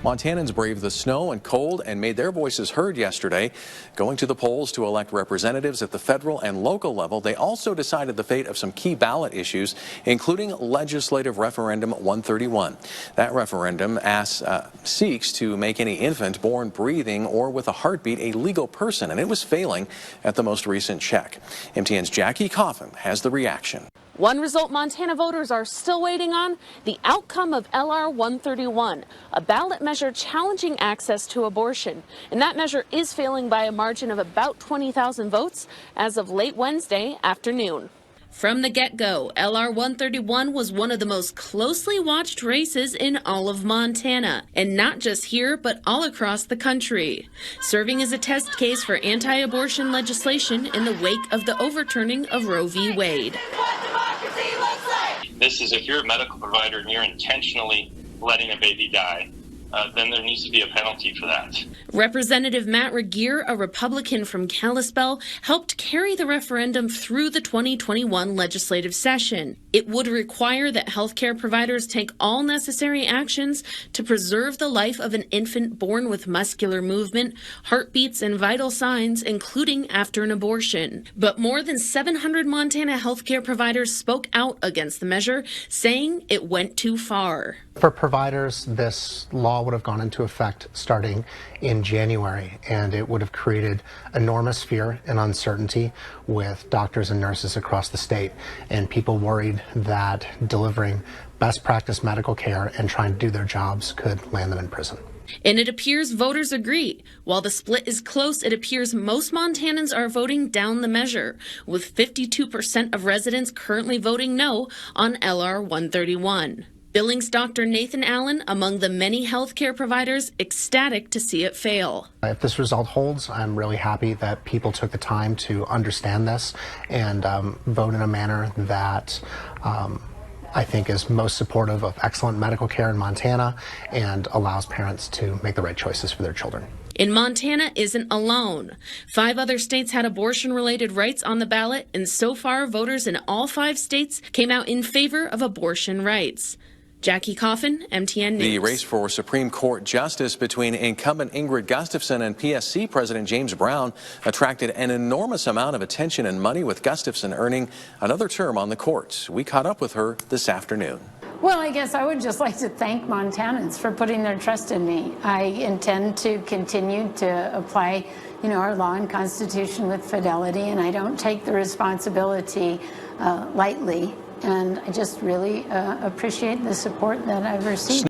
Montanans braved the snow and cold and made their voices heard yesterday. Going to the polls to elect representatives at the federal and local level, they also decided the fate of some key ballot issues, including legislative referendum 131. That referendum seeks to make any infant born breathing or with a heartbeat a legal person, and it was failing at the most recent check. MTN's Jackie Coffin has the reaction. One result Montana voters are still waiting on, the outcome of LR 131, a ballot measure challenging access to abortion. And that measure is failing by a margin of about 20,000 votes as of late Wednesday afternoon. From the get-go, LR 131 was one of the most closely watched races in all of Montana, and not just here, but all across the country, serving as a test case for anti-abortion legislation in the wake of the overturning of Roe v. Wade. This is if you're a medical provider and you're intentionally letting a baby die, then there needs to be a penalty for that. Representative Matt Regier, a Republican from Kalispell, helped carry the referendum through the 2021 legislative session. It would require that healthcare providers take all necessary actions to preserve the life of an infant born with muscular movement, heartbeats, and vital signs, including after an abortion. But more than 700 Montana healthcare providers spoke out against the measure, saying it went too far. For providers, this law would have gone into effect starting in January, and it would have created enormous fear and uncertainty with doctors and nurses across the state, and people worried that delivering best practice medical care and trying to do their jobs could land them in prison. And it appears voters agree. While the split is close, it appears most Montanans are voting down the measure, with 52% of residents currently voting no on LR 131. Billings Dr. Nathan Allen, among the many healthcare providers, ecstatic to see it fail. If this result holds, I'm really happy that people took the time to understand this and vote in a manner that I think is most supportive of excellent medical care in Montana and allows parents to make the right choices for their children. And Montana isn't alone. 5 other states had abortion-related rights on the ballot, and so far voters in all 5 states came out in favor of abortion rights. Jackie Coffin, MTN News. The race for Supreme Court justice between incumbent Ingrid Gustafson and PSC President James Brown attracted an enormous amount of attention and money, with Gustafson earning another term on the court. We caught up with her this afternoon. Well, I guess I would just like to thank Montanans for putting their trust in me. I intend to continue to apply, our law and Constitution with fidelity, and I don't take the responsibility lightly. And I just really appreciate the support that I've received.